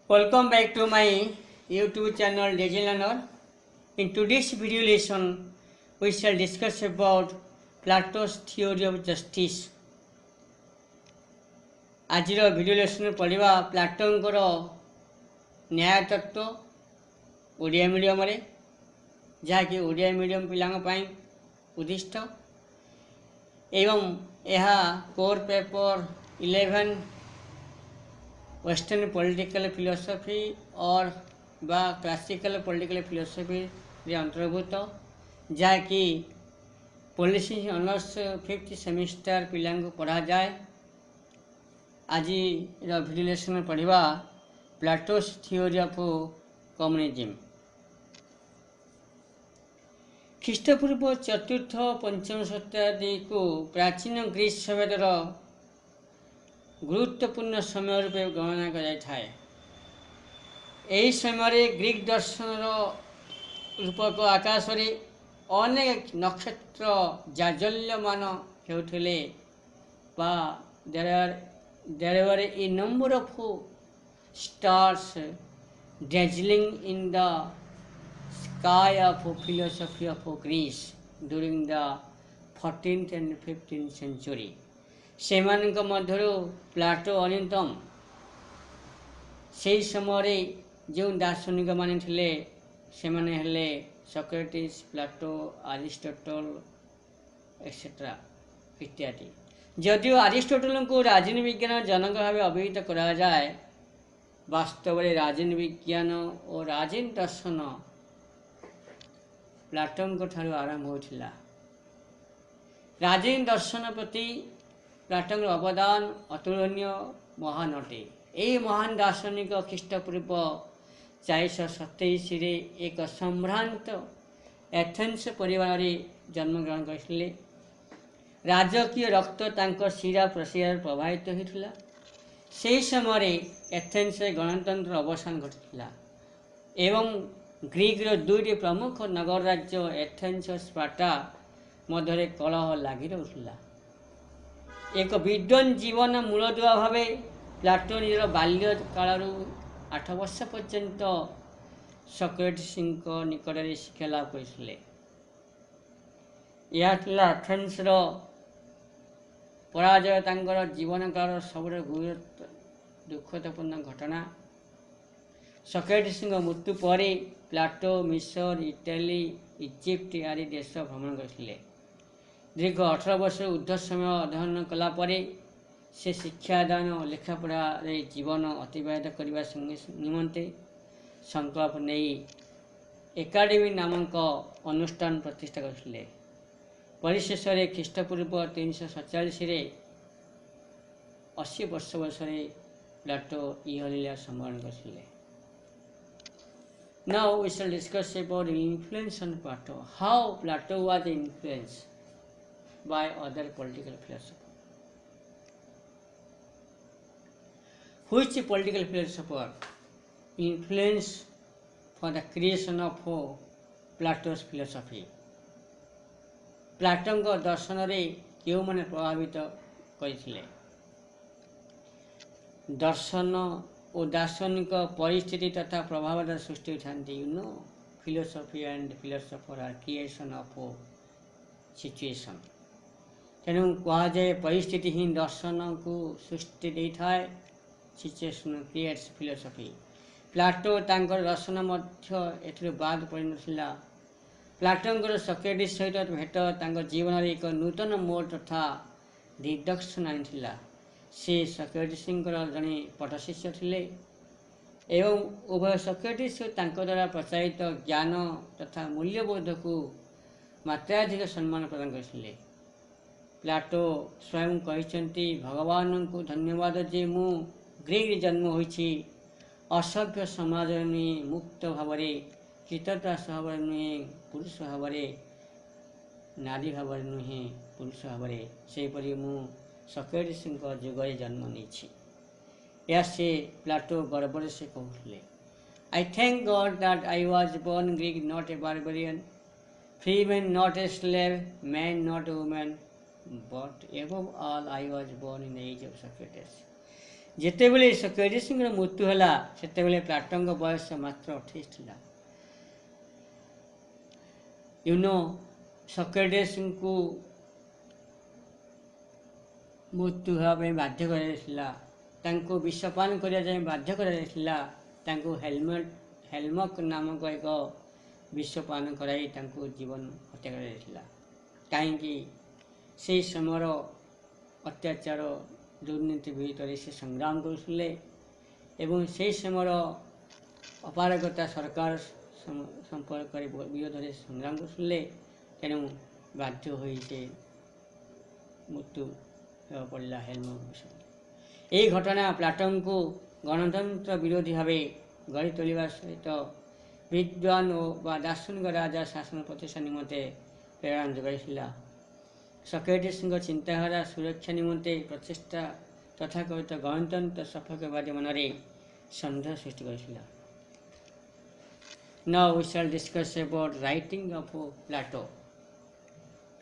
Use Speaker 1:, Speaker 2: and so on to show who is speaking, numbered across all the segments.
Speaker 1: Welcome back to my YouTube channel Daisy Learner. In today's video lesson, we shall discuss about Plato's theory of justice. ଆଜିର video ଲେସନରେ ପଢ଼ିବା ପ୍ଲାଟୋଙ୍କର ନ୍ୟାୟ ତତ୍ତ୍ୱ ଓଡ଼ିଆ ମିଡ଼ିୟମରେ, ଯାହାକି Odia medium ପିଲାଙ୍କ ପାଇଁ ଉଦ୍ଦିଷ୍ଟ ଏବଂ ଏହା core paper 11 western political philosophy और बा क्लासिकल पॉलिटिकल फिलोसफी रे अंतर्भूत जहाँकि पॉलिसी ऑनर्स 5th सेमिस्टर पिला पढ़ा जाए। आज भिडियो लेसन पढ़ा प्लाटोस थियोरी ऑफ कम्युनिज्म। ख्रीष्टपूर्व 4th-5th शताब्दी को प्राचीन ग्रीस सभ्यतार गुरुत्वपूर्ण समय रूपे गणना कर समय ग्रीक दर्शन रूपक आकाश रे अनेक नक्षत्र जाजल्यमान होते there were a number of stars dazzling in the sky of philosophy of Greece during the 14th and 15th century. सेमानक मध्यरु प्लाटो अन्यतम। से समय जो दार्शनिक माने थिले सेमाने हेले सॉक्रेटिस, प्लाटो, अरिस्टोटल एक्सेट्रा इत्यादि। जदिव अरिस्टोटल को राजनीति विज्ञान जनक भाव अभिहित करा जाए, वास्तव में राजनीति विज्ञान और राजनीति दर्शन प्लाटों को ठारू आरंभ होथिला। राजनीति दर्शन प्रति प्लाटों अवदान अतुलनीय महान अटे। यही महान दार्शनिक ख्रीष्टपूर्व 427 एक संभ्रांत एथेन्स परिवार जन्म ग्रहण करते। राजकीय रक्त तांको शिरा प्रशिरा प्रभावित होता। से समय एथेन्स गणतंत्र अवसान घटीला एवं ग्रीकर 2टी प्रमुख नगर राज्य एथेन्स और स्पार्टा मध्य कलह लगी रहा। एक विद्वान जीवन मूलदुआ भाव प्लाटो निजर बाल्य काल 8 वर्ष पर्यंत सॉक्रेटिस निकट में शिक्षा लाभ करते। यह एथेन्स पराजय तांकर जीवन काल सब दुखदपूर्ण घटना। सॉक्रेटिस मृत्यु पर प्लाटो मिस्र, इटाली, इजिप्ट आदि देश भ्रमण करते। दीर्घ 18 वर्ष ऊर्ध्व समय अध्ययन कलापर से शिक्षादान और लेखापढ़ा जीवन अतिबाहित करने निमंते संकल्प नहीं एकाडेमी नामक अनुष्ठान प्रतिष्ठा करते। परिशेष ख्रीष्टपूर्व 347 80 वर्ष बयस प्लाटो इहलीला संवरण करते। Now we shall discuss about the influence on Plato. How Plato was influenced by other political philosophers. Which political philosopher influenced for the creation of Plato's philosophy? प्लाटों को दर्शन रे क्यों मैंने प्रभावित करथिले? दर्शन और दार्शनिक परिस्थिति तथा प्रभाव सृष्टि होती। Philosophy and philosopher are creation of situation. तेणु कहुए परिस्थिति ही दर्शन को सृष्टि दे थाए। Situation creates philosophy. प्लाटो तांकर दर्शन मध्य बाद पड़ ना। प्लाटों सॉक्रेटिस सहित भेट तांकर जीवन में एक नूतन मोड़ तथा दिग्दर्शन आनी। से सॉक्रेटिस जड़े पटशिष्य थे एवं उभय सॉक्रेटिस द्वारा प्रचारित ज्ञान तथा मूल्यबोध को मात्राधिक सम्मान प्रदान करते। प्लाटो स्वयं कहते भगवान को धन्यवाद जे मु ग्रीक जन्म होइछि असभ्य समाज नुहे मुक्त भाव कृतज्ञता भाव नुहे पुरुष भाव नारी भाव नुहे पुरुष भाव सेपरी मु सॉक्रेटिस जुगे जन्म नहीं। यह से प्लाटो गर्व से कहते I thank God that I was born Greek not a barbarian, free man not a slave, man not a women, but above all I was born in the age of Socrates. ଯେତେବେଳେ ସକ୍ରେଟିସ୍ଙ୍କର ମୃତ୍ୟୁ ହେଲା ସେତେବେଳେ ପ୍ଲାଟୋଙ୍କ ବୟସ ମାତ୍ର 28 ଥିଲା। ସକ୍ରେଟିସ୍ଙ୍କୁ ମୃତ୍ୟୁ ହେବା ପାଇଁ ବାଧ୍ୟ କରାଯାଇଥିଲା, ତାଙ୍କୁ ବିଷପାନ କରିବା ପାଇଁ ବାଧ୍ୟ କରାଯାଇଥିଲା, ତାଙ୍କୁ ହେଲମକ୍ ନାମକ ଏକ ବିଷପାନ କରାଇ ତାଙ୍କୁ ଜୀବନ ହତ୍ୟା କରାଯାଇଥିଲା। କାହିଁକି? ସେହି ସମୟର ଅତ୍ୟାଚାର ଦୁର୍ନୀତି ବିରୁଦ୍ଧରେ ସେ ସଂଗ୍ରାମ କରୁଥିଲେ ଏବଂ ସେହି ସମୟର ଅପାରଗତା ସରକାର ସମ୍ପର୍କରେ ବିରୋଧରେ ସଂଗ୍ରାମ କରୁଥିଲେ। ତେଣୁ ବାଧ୍ୟ ହୋଇ ସେ ମୃତ୍ୟୁ ହେବାକୁ ପଡ଼ିଲା ହେଲମକ୍ ବିଷ। ଏହି ଘଟଣା ପ୍ଲାଟୋଙ୍କୁ ଗଣତନ୍ତ୍ର ବିରୋଧୀ ଭାବେ ଗଢ଼ି ତୋଳିବା ସହିତ ବିଦ୍ୱାନ ବା ଦାର୍ଶନିକ ରାଜା ଶାସନ ପ୍ରତିଷ୍ଠା ନିମନ୍ତେ ପ୍ରେରଣା ଯୋଗାଇଥିଲା। ସକ୍ରେଟିସ୍ଙ୍କ ଚିନ୍ତାଧାରା ସୁରକ୍ଷା ନିମନ୍ତେ ପ୍ରଚେଷ୍ଟା ତଥାକଥିତ ଗଣତନ୍ତ୍ର ସପକ୍ଷବାଦୀ ମନରେ ସନ୍ଦେହ ସୃଷ୍ଟି କରିଥିଲା। Now we shall discuss about writing of Plato.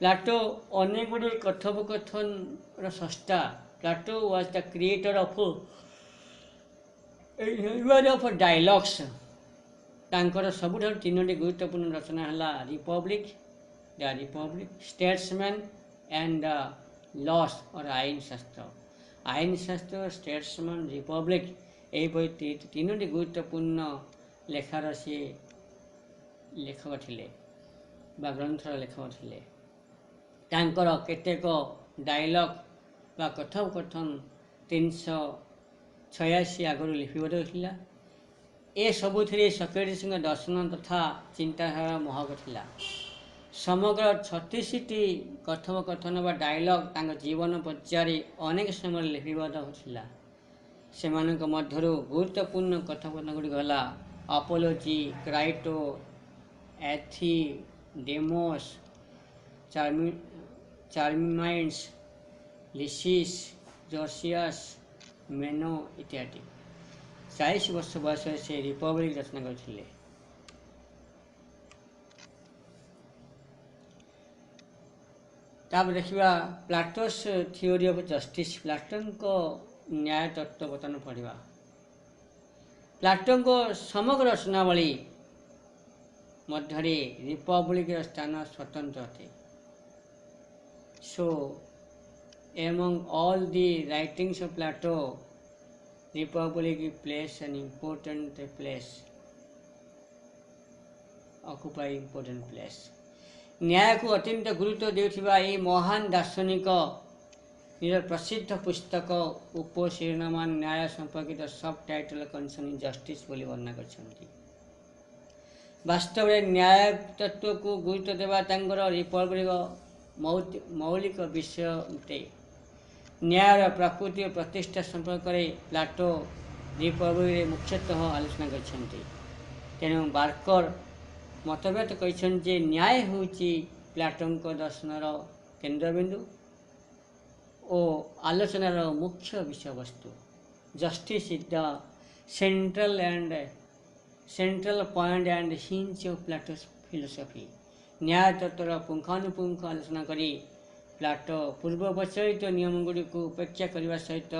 Speaker 1: Plato ଅନେକ ଗୁଡ଼ିଏ କଥୋପକଥନର ସ୍ରଷ୍ଟା। Plato was the creator of dialogues. ତାଙ୍କର ସବୁଠାରୁ 3ଟି ଗୁରୁତ୍ୱପୂର୍ଣ୍ଣ ରଚନା ହେଲା Republic, statesman and the laws or ଆଇନ ଶାସ୍ତ୍ର। ଆଇନ ଶାସ୍ତ୍ର, ଷ୍ଟେଟ୍ସମ୍ୟାନ୍, ରିପବ୍ଲିକ୍ ଏହିପରି 3ଟି ଗୁରୁତ୍ୱପୂର୍ଣ୍ଣ ଲେଖାର ସିଏ ଲେଖକ ଥିଲେ ବା ଗ୍ରନ୍ଥର ଲେଖକ ଥିଲେ। ତାଙ୍କର କେତେକ ଡାଇଲଗ୍ ବା କଥୋପକଥନ 386 ଆଗରୁ ଲିପିବଦ୍ଧ ହୋଇଥିଲା। ଏସବୁଥିରେ ସକ୍ରେଟିସ୍ଙ୍କ ଦର୍ଶନ ତଥା ଚିନ୍ତାଧାରାର ମହକ ଥିଲା। ସମଗ୍ର 36ଟି କଥୋପକଥନ ବା ଡାଇଲଗ୍ ତାଙ୍କ ଜୀବନ ପର୍ଯ୍ୟାୟରେ ଅନେକ ସମୟରେ ଲିପିବଦ୍ଧ ହୋଇଥିଲା। ସେମାନଙ୍କ ମଧ୍ୟରୁ ଗୁରୁତ୍ୱପୂର୍ଣ୍ଣ କଥୋପକଥନ ଗୁଡ଼ିକ ହେଲା ଆପୋଲୋଜି, କ୍ରାଇଟୋ, ଏଥିଡେମୋସ୍, ଚାର୍ମିମାଇଣ୍ଡସ୍, ଲିସିସ୍, ଜର୍ସିଆସ୍, ମେନୋ ଇତ୍ୟାଦି। 40 ବର୍ଷ ବୟସରେ ସେ ରିପବ୍ଲିକ୍ ରଚନା କରିଥିଲେ। ତାପରେ ଦେଖିବା ପ୍ଲାଟୋସ୍ ଥିଓରି ଅଫ୍ ଜଷ୍ଟିସ୍। ପ୍ଲାଟୋଙ୍କ ନ୍ୟାୟ ତତ୍ତ୍ୱ ବର୍ତ୍ତମାନ ପଢ଼ିବା। ପ୍ଲାଟୋଙ୍କ ସମଗ୍ର ରଚନାବଳୀ ମଧ୍ୟରେ ରିପବ୍ଲିକ୍ର ସ୍ଥାନ ସ୍ୱତନ୍ତ୍ର ଅଟେ। So, among all the writings of Plato, Republic plays an important place, occupy important place. ନ୍ୟାୟକୁ ଅତ୍ୟନ୍ତ ଗୁରୁତ୍ୱ ଦେଉଥିବା ଏହି ମହାନ ଦାର୍ଶନିକ ନିଜ ପ୍ରସିଦ୍ଧ ପୁସ୍ତକ ଉପଶିରୋନାମା ନ୍ୟାୟ ସମ୍ପର୍କିତ ସବ୍ ଟାଇଟଲ୍ କନସର୍ନିଂ ଜଷ୍ଟିସ୍ ବୋଲି ବର୍ଣ୍ଣନା କରିଛନ୍ତି। ବାସ୍ତବରେ ନ୍ୟାୟ ତତ୍ତ୍ୱକୁ ଗୁରୁତ୍ୱ ଦେବା ତାଙ୍କର ରିପବ୍ଲିକ୍ର ମୌଳିକ ବିଷୟ ଅଟେ। ନ୍ୟାୟର ପ୍ରକୃତି ଓ ପ୍ରତିଷ୍ଠା ସମ୍ପର୍କରେ ପ୍ଲାଟୋ ରିପବ୍ଲିକ୍ରେ ମୁଖ୍ୟତଃ ଆଲୋଚନା କରିଛନ୍ତି। ତେଣୁ ବାର୍କର ମତବ୍ୟକ୍ତ କରିଛନ୍ତି ଯେ ନ୍ୟାୟ ହେଉଛି ପ୍ଲାଟୋଙ୍କ ଦର୍ଶନର କେନ୍ଦ୍ରବିନ୍ଦୁ ଓ ଆଲୋଚନାର ମୁଖ୍ୟ ବିଷୟବସ୍ତୁ। Justice is the central point and hinge of Plato's philosophy. ନ୍ୟାୟ ତତ୍ତ୍ୱର ପୁଙ୍ଖାନୁପୁଙ୍ଖ ଆଲୋଚନା କରି ପ୍ଲାଟୋ ପୂର୍ବ ପ୍ରଚଳିତ ନିୟମଗୁଡ଼ିକୁ ଉପେକ୍ଷା କରିବା ସହିତ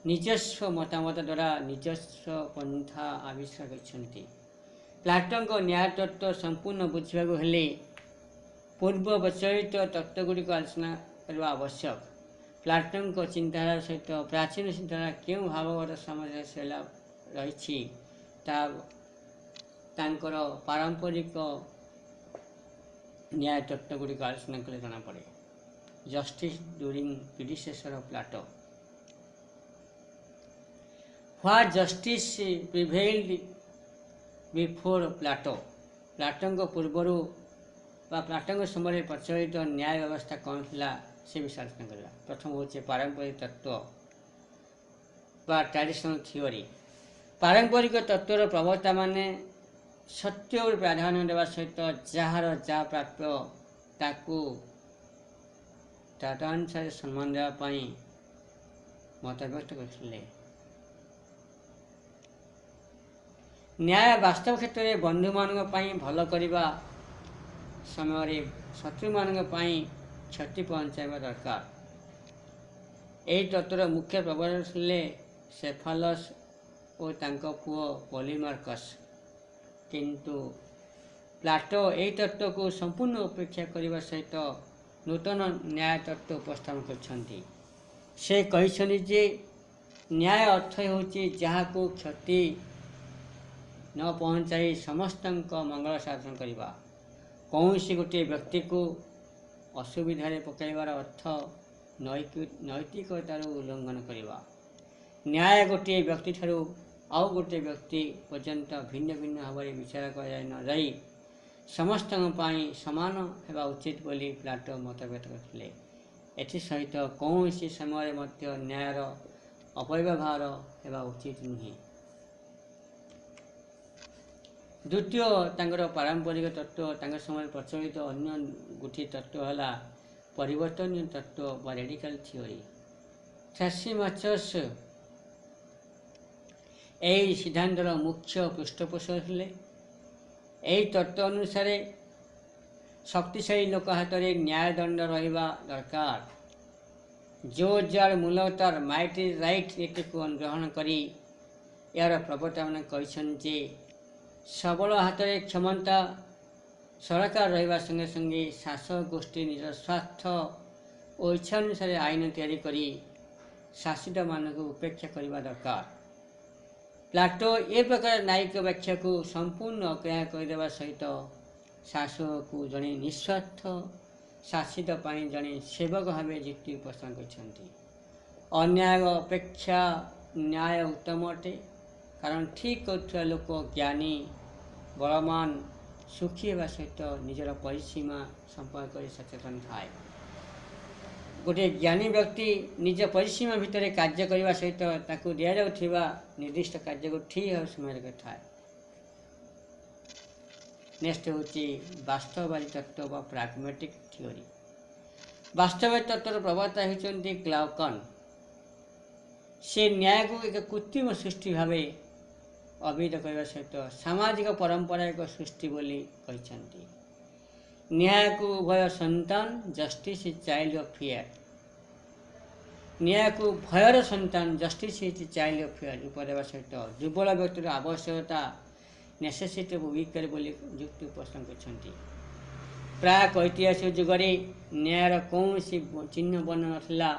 Speaker 1: ନିଜସ୍ୱ ମତାମତ ଦ୍ୱାରା ନିଜସ୍ୱ ପନ୍ଥା ଆବିଷ୍କାର କରିଛନ୍ତି। ପ୍ଲାଟୋଙ୍କ ନ୍ୟାୟ ତତ୍ତ୍ୱ ସମ୍ପୂର୍ଣ୍ଣ ବୁଝିବାକୁ ହେଲେ ପୂର୍ବ ପ୍ରଚଳିତ ତତ୍ତ୍ୱଗୁଡ଼ିକୁ ଆଲୋଚନା କରିବା ଆବଶ୍ୟକ। ପ୍ଲାଟୋଙ୍କ ଚିନ୍ତାଧାରା ସହିତ ପ୍ରାଚୀନ ଚିନ୍ତାଧାରା କେଉଁ ଭାବଗତ ସାମଞ୍ଜସ୍ୟ ରହିଛି ତାହା ତାଙ୍କର ପାରମ୍ପରିକ ନ୍ୟାୟ ତତ୍ତ୍ୱଗୁଡ଼ିକୁ ଆଲୋଚନା କଲେ ଜଣାପଡ଼େ। Justice during predecessor of Plato. What justice prevailed before Plato. ପ୍ଲାଟୋଙ୍କ ପୂର୍ବରୁ ବା ପ୍ଲାଟୋଙ୍କ ସମୟରେ ପ୍ରଚଳିତ ନ୍ୟାୟ ବ୍ୟବସ୍ଥା କ'ଣ ଥିଲା ସେ ବିଷୟରେ ଆଲୋଚନା କରିବା। ପ୍ରଥମ ହେଉଛି ପାରମ୍ପରିକ ତତ୍ତ୍ୱ ବା ଟ୍ରାଡିସନାଲ ଥିଓରି। ପାରମ୍ପରିକ ତତ୍ତ୍ୱର ପ୍ରବକ୍ତାମାନେ ସତ୍ୟ ଉପରେ ପ୍ରାଧାନ୍ୟ ଦେବା ସହିତ ଯାହାର ଯାହା ପ୍ରାପ୍ୟ ତାକୁ ତଦନୁସାରେ ସମ୍ମାନ ଦେବା ପାଇଁ ମତବ୍ୟକ୍ତ କରିଥିଲେ। ନ୍ୟାୟ ବାସ୍ତବ କ୍ଷେତ୍ରରେ ବନ୍ଧୁମାନଙ୍କ ପାଇଁ ଭଲ କରିବା ସମୟରେ ଶତ୍ରୁମାନଙ୍କ ପାଇଁ କ୍ଷତି ପହଞ୍ଚାଇବା ଦରକାର। ଏହି ତତ୍ତ୍ୱର ମୁଖ୍ୟ ପ୍ରବର୍ତ୍ତକ ଥିଲେ ସେଫାଲସ୍ ଓ ତାଙ୍କ ପୁଅ ପଲିମାର୍କସ୍। କିନ୍ତୁ ପ୍ଲାଟୋ ଏହି ତତ୍ତ୍ୱକୁ ସମ୍ପୂର୍ଣ୍ଣ ଉପେକ୍ଷା କରିବା ସହିତ ନୂତନ ନ୍ୟାୟ ତତ୍ତ୍ୱ ଉପସ୍ଥାପନ କରିଛନ୍ତି। ସେ କହିଛନ୍ତି ଯେ ନ୍ୟାୟ ଅର୍ଥ ହେଉଛି ଯାହାକୁ କ୍ଷତି ନ ପହଞ୍ଚାଇ ସମସ୍ତଙ୍କ ମଙ୍ଗଳ ସାଧନ କରିବା। କୌଣସି ଗୋଟିଏ ବ୍ୟକ୍ତିକୁ ଅସୁବିଧାରେ ପକାଇବାର ଅର୍ଥ ନୈତିକତାରୁ ଉଲ୍ଲଂଘନ କରିବା। ନ୍ୟାୟ ଗୋଟିଏ ବ୍ୟକ୍ତିଠାରୁ ଆଉ ଗୋଟିଏ ବ୍ୟକ୍ତି ପର୍ଯ୍ୟନ୍ତ ଭିନ୍ନ ଭିନ୍ନ ଭାବରେ ବିଚାର କରାଯାଇ ନ ଯାଇ ସମସ୍ତଙ୍କ ପାଇଁ ସମାନ ହେବା ଉଚିତ ବୋଲି ପ୍ଲାଟୋ ମତବ୍ୟକ୍ତ କରିଥିଲେ। ଏଥିସହିତ କୌଣସି ସମୟରେ ମଧ୍ୟ ନ୍ୟାୟର ଅପବ୍ୟବହାର ହେବା ଉଚିତ ନୁହେଁ। ଦ୍ୱିତୀୟ ତାଙ୍କର ପାରମ୍ପରିକ ତତ୍ତ୍ୱ, ତାଙ୍କ ସମୟରେ ପ୍ରଚଳିତ ଅନ୍ୟ ଗୋଟିଏ ତତ୍ତ୍ୱ ହେଲା ପରିବର୍ତ୍ତନୀୟ ତତ୍ତ୍ୱ ବା ରେଡିକାଲ ଥିଓରି। ଥ୍ରାସିମାଚସ୍ ଏହି ସିଦ୍ଧାନ୍ତର ମୁଖ୍ୟ ପୃଷ୍ଠପୋଷକ ଥିଲେ। ଏହି ତତ୍ତ୍ୱ ଅନୁସାରେ ଶକ୍ତିଶାଳୀ ଲୋକ ହାତରେ ନ୍ୟାୟଦଣ୍ଡ ରହିବା ଦରକାର। ଜୋର୍ଜ ମୁଲତାର ମାଇଟ୍ ଇଜ୍ ରାଇଟ୍ ନୀତିକୁ ଗ୍ରହଣ କରି ଏହାର ପ୍ରବର୍ତ୍ତକମାନେ କହିଛନ୍ତି ଯେ ସବଳ ହାତରେ କ୍ଷମତା ସରକାର ରହିବା ସଙ୍ଗେ ସଙ୍ଗେ ଶାସକ ଗୋଷ୍ଠୀ ନିଜ ସ୍ୱାର୍ଥ ଓ ଇଚ୍ଛା ଅନୁସାରେ ଆଇନ ତିଆରି କରି ଶାସିତମାନଙ୍କୁ ଉପେକ୍ଷା କରିବା ଦରକାର। ପ୍ଲାଟୋ ଏ ପ୍ରକାର ନ୍ୟାୟିକ ବ୍ୟାଖ୍ୟାକୁ ସମ୍ପୂର୍ଣ୍ଣ ଅଗ୍ରାହ୍ୟ କରିଦେବା ସହିତ ଶାସକକୁ ଜଣେ ନିଃସ୍ୱାର୍ଥ ଶାସିତ ପାଇଁ ଜଣେ ସେବକ ଭାବେ ଯୁକ୍ତି ଉପସ୍ଥାପନ କରିଛନ୍ତି। ଅନ୍ୟାୟ ଅପେକ୍ଷା ନ୍ୟାୟ ଉତ୍ତମ ଅଟେ, କାରଣ ଠିକ୍ କରୁଥିବା ଲୋକ ଜ୍ଞାନୀ, ବଳବାନ, ସୁଖୀ ହେବା ସହିତ ନିଜର ପରିସୀମା ସମ୍ପର୍କରେ ସଚେତନ ଥାଏ। ଗୋଟିଏ ଜ୍ଞାନୀ ବ୍ୟକ୍ତି ନିଜ ପରିସୀମା ଭିତରେ କାର୍ଯ୍ୟ କରିବା ସହିତ ତାକୁ ଦିଆଯାଉଥିବା ନିର୍ଦ୍ଦିଷ୍ଟ କାର୍ଯ୍ୟକୁ ଠିକ୍ ଭାବେ ସମୟରେ କରିଥାଏ। ନେକ୍ସଟ ହେଉଛି ବାସ୍ତବବାଦୀ ତତ୍ତ୍ୱ ବା ପ୍ରାଗ୍ମାଟିକ୍ ଥିଓରି। ବାସ୍ତବବାଦୀ ତତ୍ତ୍ୱର ପ୍ରବକ୍ତା ହେଉଛନ୍ତି ଗ୍ଲାଉକନ୍। ସେ ନ୍ୟାୟକୁ ଏକ କୃତ୍ରିମ ସୃଷ୍ଟି ଭାବେ ଅଭିହିତ କରିବା ସହିତ ସାମାଜିକ ପରମ୍ପରା ଏକ ସୃଷ୍ଟି ବୋଲି କହିଛନ୍ତି। ନ୍ୟାୟକୁ ଉଭୟ ସନ୍ତାନ ଜଷ୍ଟିସ୍ ଚାଇଲ୍ଡ ଅଫ୍ ଫିୟର, ନ୍ୟାୟକୁ ଭୟର ସନ୍ତାନ justice is child of fear ରୂପ ଦେବା ସହିତ ଦୁର୍ବଳ ବ୍ୟକ୍ତିର ଆବଶ୍ୟକତା ନେସେସିଟି ଅଫ୍ ୱିକର ବୋଲି ଯୁକ୍ତି ଉପସ୍ଥାପନ କରିଛନ୍ତି। ପ୍ରାକ୍ ଐତିହାସିକ ଯୁଗରେ ନ୍ୟାୟର କୌଣସି ଚିହ୍ନ ବର୍ଣ୍ଣ ନଥିଲା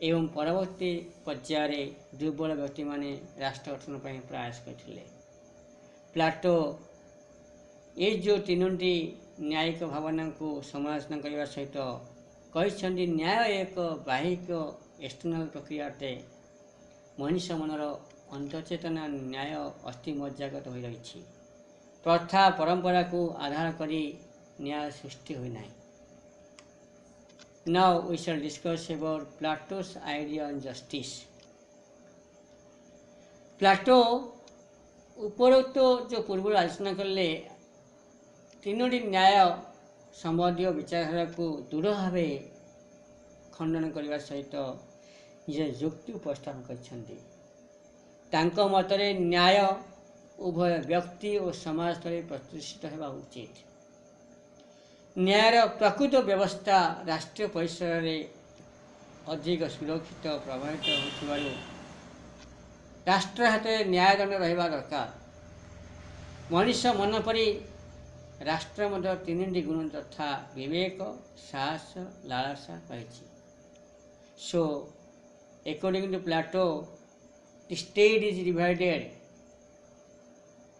Speaker 1: ଏବଂ ପରବର୍ତ୍ତୀ ପର୍ଯ୍ୟାୟରେ ଦୁର୍ବଳ ବ୍ୟକ୍ତିମାନେ ରାଷ୍ଟ୍ର ଗଠନ ପାଇଁ ପ୍ରୟାସ କରିଥିଲେ। ପ୍ଲାଟୋ ଏ ଯେଉଁ ତିନୋଟି ନ୍ୟାୟିକ ଭାବନାକୁ ସମାଲୋଚନା କରିବା ସହିତ କହିଛନ୍ତି ନ୍ୟାୟ ଏକ ବାହ୍ୟିକ ଏକ୍ସଟର୍ନାଲ ପ୍ରକ୍ରିୟା ଅଟେ। ମଣିଷ ମନର ଅନ୍ତଃଚେତନା ନ୍ୟାୟ ଅସ୍ଥିମଜ୍ଜାଗତ ହୋଇ ରହିଛି। ପ୍ରଥା ପରମ୍ପରାକୁ ଆଧାର କରି ନ୍ୟାୟ ସୃଷ୍ଟି ହୋଇନାହିଁ। Now we shall discuss about Plato's idea on justice. Plato ଉପରୋକ୍ତ ଯେଉଁ ପୂର୍ବରୁ ଆଲୋଚନା କଲେ ତିନୋଟି ନ୍ୟାୟ ସମ୍ବନ୍ଧୀୟ ବିଚାରଧାରାକୁ ଦୃଢ଼ ଭାବେ ଖଣ୍ଡନ କରିବା ସହିତ ନିଜ ଯୁକ୍ତି ଉପସ୍ଥାପନ କରିଛନ୍ତି। ତାଙ୍କ ମତରେ ନ୍ୟାୟ ଉଭୟ ବ୍ୟକ୍ତି ଓ ସମାଜ ସ୍ତରରେ ପ୍ରତିଷ୍ଠିତ ହେବା ଉଚିତ। ନ୍ୟାୟର ପ୍ରକୃତ ବ୍ୟବସ୍ଥା ରାଷ୍ଟ୍ରୀୟ ପରିସରରେ ଅଧିକ ସୁରକ୍ଷିତ ପ୍ରଭାବିତ ହେଉଥିବାରୁ ରାଷ୍ଟ୍ର ହାତରେ ନ୍ୟାୟଦଣ୍ଡ ରହିବା ଦରକାର। ମଣିଷ ମନ ପରି ରାଷ୍ଟ୍ର ମଧ୍ୟ ତିନୋଟି ଗୁଣ ତଥା ବିବେକ, ସାହସ, ଲାଳସା ରହିଛି। So, according to Plato, the state is divided,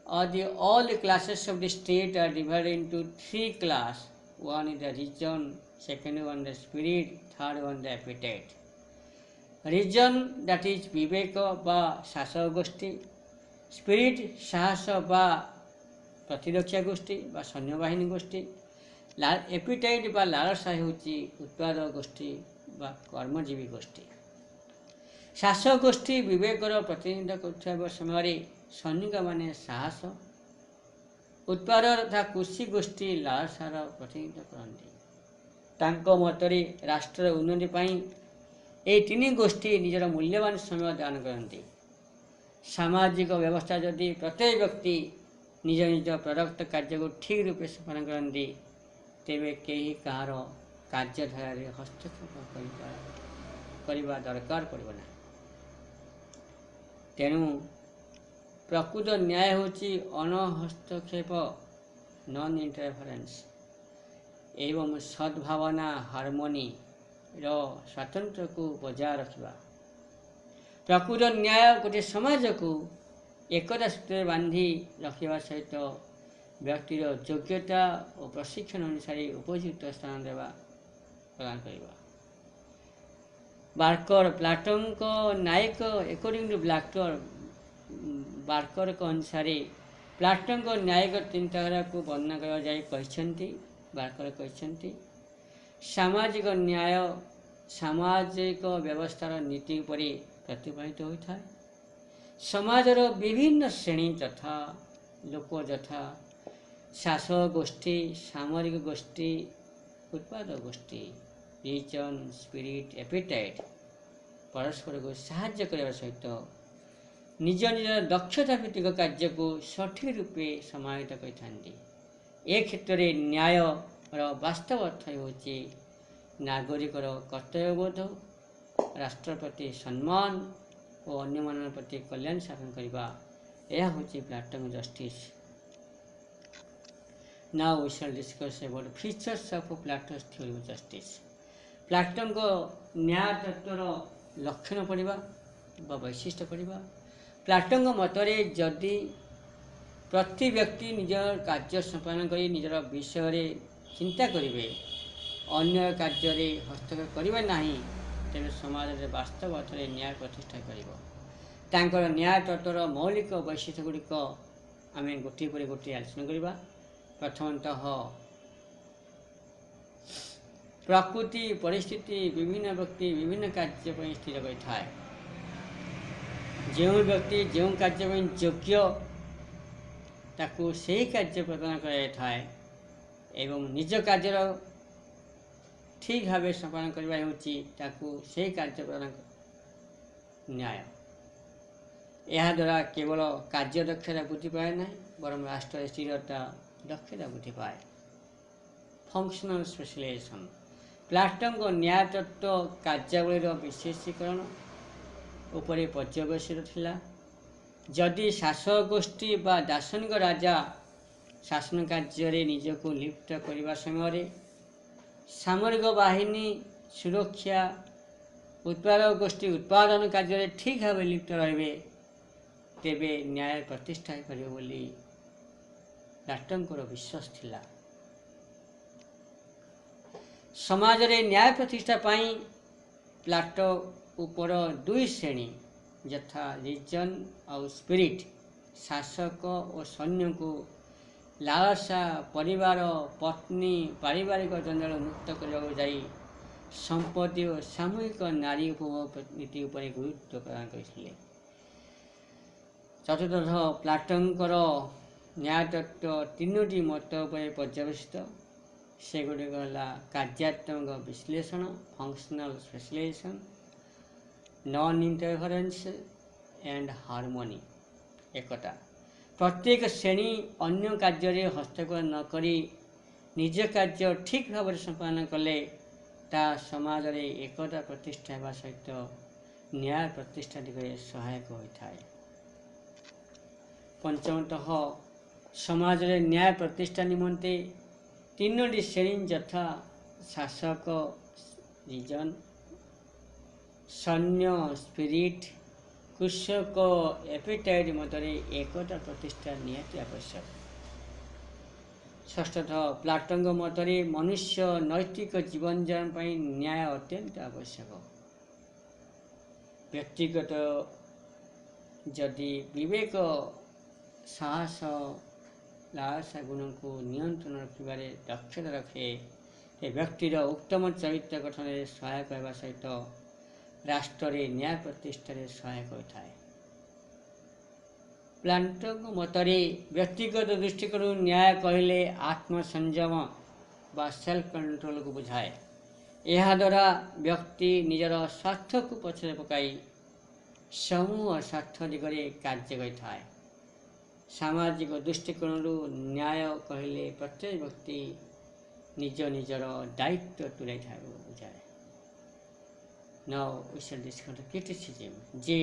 Speaker 1: or all the classes of the state are divided into three classes. One is the reason, second one the spirit, third one the appetite. Reason, that is viveka বা শাসক গোষ্ঠী, spirit সাহস বা ପ୍ରତିରକ୍ଷା ଗୋଷ୍ଠୀ ବା ସୈନ୍ୟବାହିନୀ ଗୋଷ୍ଠୀ, appetite ବା ଲାଳସା ହେଉଛି ଉତ୍ପାଦକ ଗୋଷ୍ଠୀ ବା କର୍ମଜୀବୀ ଗୋଷ୍ଠୀ। ଶାସକ ଗୋଷ୍ଠୀ ବିବେକର ପ୍ରତିନିଧିତ୍ୱ କରୁଥିବା ସମୟରେ ସୈନିକମାନେ ସାହସ, ଉତ୍ପାଦ ତଥା କୃଷି ଗୋଷ୍ଠୀ ଲାଳସାର ପ୍ରତିନିଧିତ୍ୱ କରନ୍ତି। ତାଙ୍କ ମତରେ ରାଷ୍ଟ୍ରର ଉନ୍ନତି ପାଇଁ ଏହି ତିନି ଗୋଷ୍ଠୀ ନିଜର ମୂଲ୍ୟବାନ ସମୟ ଦାନ କରନ୍ତି। ସାମାଜିକ ବ୍ୟବସ୍ଥା ଯଦି ପ୍ରତ୍ୟେକ ବ୍ୟକ୍ତି ନିଜ ନିଜ ପ୍ରଦତ୍ତ କାର୍ଯ୍ୟକୁ ଠିକ୍ ରୂପେ ସମ୍ପାଦନ କରନ୍ତି ତେବେ କେହି କାହାର କାର୍ଯ୍ୟଧାରାରେ ହସ୍ତକ୍ଷେପ କରିବା ଦରକାର ପଡ଼ିବ ନାହିଁ। ତେଣୁ ପ୍ରକୃତ ନ୍ୟାୟ ହେଉଛି ଅନହସ୍ତକ୍ଷେପ ନନ୍ ଇଣ୍ଟରଫରେନ୍ସ ଏବଂ ସଦ୍ଭାବନା ହାରମୋନିର ସ୍ୱାତନ୍ତ୍ର୍ୟକୁ ବଜାୟ ରଖିବା। ପ୍ରକୃତ ନ୍ୟାୟ ଗୋଟିଏ ସମାଜକୁ ଏକତା ସୂତ୍ରରେ ବାନ୍ଧି ରଖିବା ସହିତ ବ୍ୟକ୍ତିର ଯୋଗ୍ୟତା ଓ ପ୍ରଶିକ୍ଷଣ ଅନୁସାରେ ଉପଯୁକ୍ତ ସ୍ଥାନ ଦେବା ପ୍ରଦାନ କରିବା। ବାର୍କର ପ୍ଲାଟୋଙ୍କ ନ୍ୟାୟିକ ଏକର୍ଡିଂ ଟୁ ବାର୍କରଙ୍କ ଅନୁସାରେ ପ୍ଲାଟୋଙ୍କ ନ୍ୟାୟିକ ଚିନ୍ତାଧାରାକୁ ବର୍ଣ୍ଣନା କରାଯାଇ କହିଛନ୍ତି। ବାର୍କର କହିଛନ୍ତି ସାମାଜିକ ନ୍ୟାୟ ସାମାଜିକ ବ୍ୟବସ୍ଥାର ନୀତି ଉପରେ ପ୍ରତିଫଳିତ ହୋଇଥାଏ। ସମାଜର ବିଭିନ୍ନ ଶ୍ରେଣୀ ତଥା ଲୋକ ଯଥା ଶାସକ ଗୋଷ୍ଠୀ, ସାମରିକ ଗୋଷ୍ଠୀ, ଉତ୍ପାଦକ ଗୋଷ୍ଠୀ, ରିଜନ୍, ସ୍ପିରିଟ୍, ଏପିଟାଇଟ୍ ପରସ୍ପରକୁ ସାହାଯ୍ୟ କରିବା ସହିତ ନିଜ ନିଜର ଦକ୍ଷତା ଭିତ୍ତିକ କାର୍ଯ୍ୟକୁ ସଠିକ ରୂପେ ସମାହିତ କରିଥାନ୍ତି। ଏ କ୍ଷେତ୍ରରେ ନ୍ୟାୟର ବାସ୍ତବ ଅର୍ଥ ହେଉଛି ନାଗରିକର କର୍ତ୍ତବ୍ୟବୋଧ, ରାଷ୍ଟ୍ର ପ୍ରତି ସମ୍ମାନ ଓ ଅନ୍ୟମାନଙ୍କ ପ୍ରତି କଲ୍ୟାଣ ସାଧନ କରିବା। ଏହା ହେଉଛି ପ୍ଲାଟୋଙ୍କ justice. Now we shall discuss about features of Plato's theory of justice. ପ୍ଲାଟୋଙ୍କ ନ୍ୟାୟ ତତ୍ତ୍ୱର ଲକ୍ଷଣ ପଢ଼ିବା ବା ବୈଶିଷ୍ଟ୍ୟ ପଢ଼ିବା। ପ୍ଲାଟୋଙ୍କ ମତରେ ଯଦି ପ୍ରତି ବ୍ୟକ୍ତି ନିଜ କାର୍ଯ୍ୟ ସମ୍ପାଦନ କରି ନିଜର ବିଷୟରେ ଚିନ୍ତା କରିବେ, ଅନ୍ୟ କାର୍ଯ୍ୟରେ ହସ୍ତକ୍ଷେପ କରିବେ ନାହିଁ, ତେବେ ସମାଜରେ ବାସ୍ତବ ଅର୍ଥରେ ନ୍ୟାୟ ପ୍ରତିଷ୍ଠା କରିବ। ତାଙ୍କର ନ୍ୟାୟ ତତ୍ତ୍ୱର ମୌଳିକ ବୈଶିଷ୍ଟ୍ୟ ଗୁଡ଼ିକ ଆମେ ଗୋଟିଏ ପରେ ଗୋଟିଏ ଆଲୋଚନା କରିବା। ପ୍ରଥମତଃ ପ୍ରକୃତି ପରିସ୍ଥିତି ବିଭିନ୍ନ ବ୍ୟକ୍ତି ବିଭିନ୍ନ କାର୍ଯ୍ୟ ପାଇଁ ସ୍ଥିର କରିଥାଏ। ଯେଉଁ ବ୍ୟକ୍ତି ଯେଉଁ କାର୍ଯ୍ୟ ପାଇଁ ଯୋଗ୍ୟ ତାକୁ ସେହି କାର୍ଯ୍ୟ ପ୍ରଦାନ କରାଯାଇଥାଏ ଏବଂ ନିଜ କାର୍ଯ୍ୟର ଠିକ୍ ଭାବେ ସମ୍ପାଦନ କରିବା ହେଉଛି ତାକୁ ସେହି କାର୍ଯ୍ୟ ପ୍ରଦାନ ନ୍ୟାୟ। ଏହାଦ୍ୱାରା କେବଳ କାର୍ଯ୍ୟ ଦକ୍ଷତା ବୃଦ୍ଧି ପାଏ ନାହିଁ, ବରଂ ରାଷ୍ଟ୍ରରେ ସ୍ଥିରତା ଦକ୍ଷତା ବୃଦ୍ଧି ପାଏ। Functional specialisation. ପ୍ଲାଟୋଙ୍କ ନ୍ୟାୟ ତତ୍ତ୍ୱ କାର୍ଯ୍ୟାବଳୀର ବିଶେଷୀକରଣ ଉପରେ ପର୍ଯ୍ୟବେସିତ ଥିଲା। ଯଦି ଶାସକ ଗୋଷ୍ଠୀ ବା ଦାର୍ଶନିକ ରାଜା ଶାସନ କାର୍ଯ୍ୟରେ ନିଜକୁ ଲିପ୍ତ କରିବା ସମୟରେ ସାମରିକ ବାହିନୀ ସୁରକ୍ଷା, ଉତ୍ପାଦକ ଗୋଷ୍ଠୀ ଉତ୍ପାଦନ କାର୍ଯ୍ୟରେ ଠିକ୍ ଭାବେ ଲିପ୍ତ ରହିବେ, ତେବେ ନ୍ୟାୟ ପ୍ରତିଷ୍ଠା ହୋଇପାରିବ ବୋଲି ପ୍ଲାଟୋଙ୍କର ବିଶ୍ୱାସ ଥିଲା। ସମାଜରେ ନ୍ୟାୟ ପ୍ରତିଷ୍ଠା ପାଇଁ ପ୍ଲାଟୋ ଉପର ଦୁଇ ଶ୍ରେଣୀ ଯଥା ରିଜନ୍ ଆଉ ସ୍ପିରିଟ୍, ଶାସକ ଓ ସୈନ୍ୟଙ୍କୁ ଲାଳସା, ପରିବାର, ପତ୍ନୀ, ପାରିବାରିକ ଜଞ୍ଜାଳ ମୁକ୍ତ କରିବାକୁ ଯାଇ ସମ୍ପତ୍ତି ଓ ସାମୂହିକ ନାରୀ ଉପଭୋଗ ନୀତି ଉପରେ ଗୁରୁତ୍ୱ ପ୍ରଦାନ କରିଥିଲେ। ଚତୁର୍ଥତଃ ପ୍ଲାଟୋଙ୍କର ନ୍ୟାୟ ତତ୍ତ୍ୱ ତିନୋଟି ମତ ଉପରେ ପର୍ଯ୍ୟବେସିତ। ସେଗୁଡ଼ିକ ହେଲା କାର୍ଯ୍ୟାତ୍ମକ ବିଶ୍ଳେଷଣ, functional specialisation, non ଇଣ୍ଟରଫରେନ୍ସ and harmony, ଏକତା। ପ୍ରତ୍ୟେକ ଶ୍ରେଣୀ ଅନ୍ୟ କାର୍ଯ୍ୟରେ ହସ୍ତକ୍ଷେପ ନ କରି ନିଜ କାର୍ଯ୍ୟ ଠିକ୍ ଭାବରେ ସମ୍ପାଦନ କଲେ ତାହା ସମାଜରେ ଏକତା ପ୍ରତିଷ୍ଠା ହେବା ସହିତ ନ୍ୟାୟ ପ୍ରତିଷ୍ଠା ଦିଗରେ ସହାୟକ ହୋଇଥାଏ। ପଞ୍ଚମତଃ ସମାଜରେ ନ୍ୟାୟ ପ୍ରତିଷ୍ଠା ନିମନ୍ତେ ତିନୋଟି ଶ୍ରେଣୀ ଯଥା ଶାସକ ରିଜନ୍, ସୈନ୍ୟ ସ୍ପିରିଟ୍, କୃଷକ ଏପିଟାଇଟ୍ ମଧ୍ୟରେ ଏକତା ପ୍ରତିଷ୍ଠା ନିହାତି ଆବଶ୍ୟକ। ଷଷ୍ଠତଃ ପ୍ଲାଟୋଙ୍କ ମତରେ ମନୁଷ୍ୟ ନୈତିକ ଜୀବନଯାପନ ପାଇଁ ନ୍ୟାୟ ଅତ୍ୟନ୍ତ ଆବଶ୍ୟକ। ବ୍ୟକ୍ତିଗତ ଯଦି ବିବେକ, ସାହସ, ଲାଳସା ଗୁଣକୁ ନିୟନ୍ତ୍ରଣ ରଖିବାରେ ଦକ୍ଷତା ରଖେ, ସେ ବ୍ୟକ୍ତିର ଉତ୍ତମ ଚରିତ୍ର ଗଠନରେ ସହାୟକ ହେବା ସହିତ ରାଷ୍ଟ୍ରରେ ନ୍ୟାୟ ପ୍ରତିଷ୍ଠାରେ ସହାୟକ ହୋଇଥାଏ। ପ୍ଲାଟୋଙ୍କ ମତରେ ବ୍ୟକ୍ତିଗତ ଦୃଷ୍ଟିକୋଣରୁ ନ୍ୟାୟ କହିଲେ ଆତ୍ମସଂଯମ ବା ସେଲ୍ଫ କଣ୍ଟ୍ରୋଲକୁ ବୁଝାଏ। ଏହାଦ୍ୱାରା ବ୍ୟକ୍ତି ନିଜର ସ୍ୱାର୍ଥକୁ ପଛରେ ପକାଇ ସମୂହ ସ୍ୱାର୍ଥ ଦିଗରେ କାର୍ଯ୍ୟ କରିଥାଏ। ସାମାଜିକ ଦୃଷ୍ଟିକୋଣରୁ ନ୍ୟାୟ କହିଲେ ପ୍ରତ୍ୟେକ ବ୍ୟକ୍ତି ନିଜ ନିଜର ଦାୟିତ୍ୱ ତୁଲାଇଥାଏ ବୁଝାଏ। Now we shall discuss criticism. ଯେ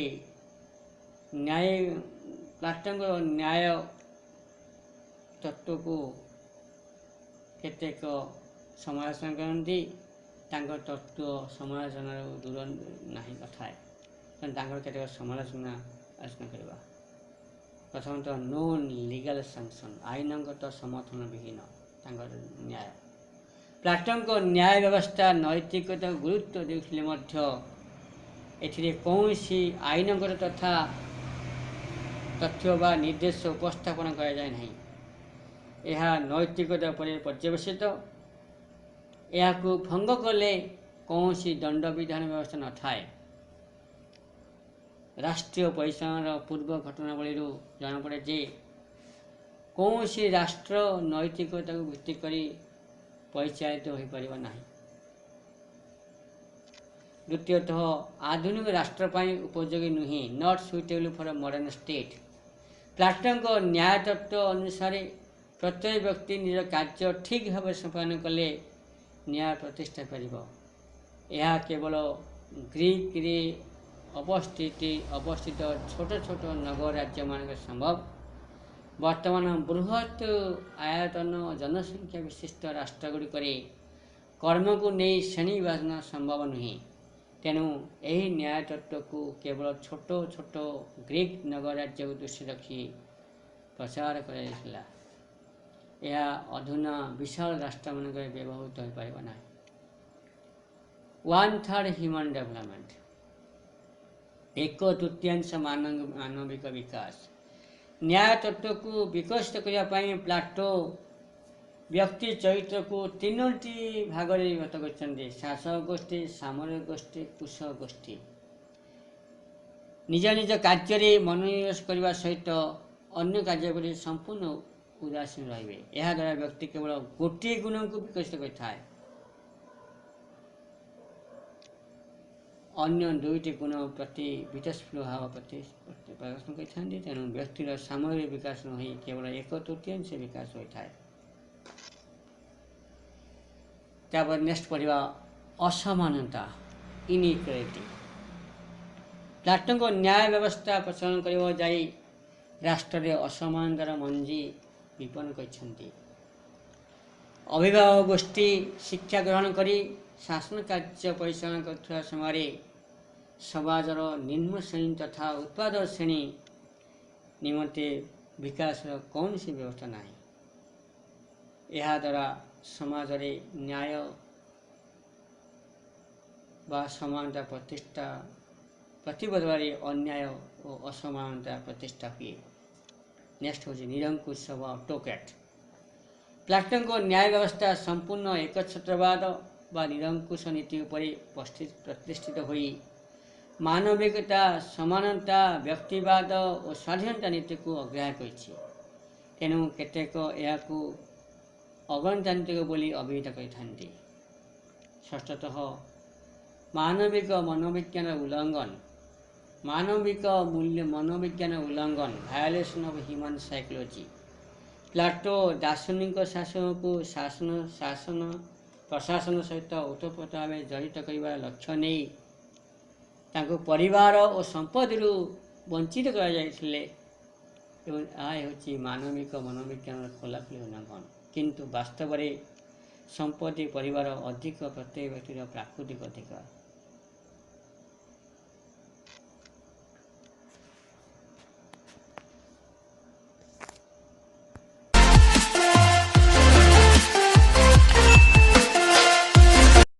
Speaker 1: न्याय प्लाटोଙ୍କର न्याय तत्व को केतेक समालोचना करती तत्व समालोचना दूर ना नए केतेक समालोचना आलोचना करवा प्रथमतः नो लीगल सैंक्शन आईनगत समर्थन विहीन न्याय प्लाटों को न्याय व्यवस्था नैतिकता गुरुत्व देउथिले एथिरे कौनसी आईनगत तथा तथ्य व निर्देश उपस्थापन करा जाए नहीं यह नैतिकता पर पर्यवेसित यह भंग कले कौन सी दंड विधान व्यवस्था न थाए राष्ट्रीय परिचालन पूर्व घटनावली जनापड़े जे कौन सी राष्ट्र नैतिकता को भित्ति करी परिचालित हो पारिबा नहीं द्वितीयतः आधुनिक राष्ट्र पर उपयोगी नुहे not suitable for modern state प्लाटों को न्याय तत्व अनुसार प्रत्येक व्यक्ति निज कार्य ठीक भाव संपादन कले न्याय प्रतिष्ठा पारिबो यह केवल ग्रीक रे अवस्थित छोट छोट नगर राज्य मान संभव वर्तमान बृहत आयतन जनसंख्या विशिष्ट राष्ट्रगुड़िक कर्म को नहीं श्रेणी विभाजन संभव नुहे तेणु यही न्याय तत्व को केवल छोट छोट ग्रीक नगर राज्य को दृष्टि रखी प्रचार कर यह अधुना विशाल राष्ट्र मान व्यवहृत हो पार ना 1/3 ह्यूमन डेवलपमेंट एक तृतीयांश मानविक विकास न्याय तत्व को विकसित करने प्लाटो व्यक्ति चरित्र को तीनोटी भाग में विभक्त कर शासक गोष्ठी सामरिक गोष्ठी कुशल गोष्ठी निज निज कार्य मनोनिवेश करने सहित अन्य कार्य संपूर्ण उदासीन रहिबे यह द्वारा व्यक्ति केवल गोटे गुण को विकसित करता अन्य दुईटी गुण प्रति वितस्फल भाव प्रति प्रदर्शन करते तेणु व्यक्तिर सामरिक विकास न हो केवल एक तृतीयांश विकास होता है त्यापर नेक्स्ट पढ़ा असमानता इनइक्वालिटी प्लाटों को न्याय व्यवस्था प्रचलन कर जाई राष्ट्र में असमानतार मंजी विपन करछन्ति अभिभावक गोष्ठी शिक्षा ग्रहण करी शासन कार्य परिचालन कर समय समाजर निम्न श्रेणी तथा उत्पादक श्रेणी निमंते विकास कौन सी व्यवस्था नहीं यह द्वारा समाज रे न्याय व समानता प्रतिष्ठा प्रतिबद्धवारी अन्याय और असमानता प्रतिष्ठा हुए नेक्स्ट हूँ निरंकुश व ऑटोक्रेट प्लाटों को न्याय व्यवस्था संपूर्ण एकछत्रवाद व निरंकुश नीति पर प्रतिष्ठित हुई मानविकता समानता व्यक्तिवाद और स्वाधीनता नीति को अग्राह्य कर तेणु केतेक यह अगणतांत्रिक बोली अभिहित करते षष्ठतः मानविक मनोविज्ञान उल्लंघन मानविक मूल्य मनोविज्ञान उल्लंघन violation of human psychology Plato दार्शनिक शासन को शासन प्रशासन सहित ओतप्रोत भाव जड़ित कर लक्ष्य नहीं तांको परिवार और संपत्ति वंचित कर मानविक मनोविज्ञान खोलाखोली उल्लंघन किंतु वास्तव में संपत्ति परिवार अधिक प्रत्येक व्यक्तिर प्राकृतिक अधिकार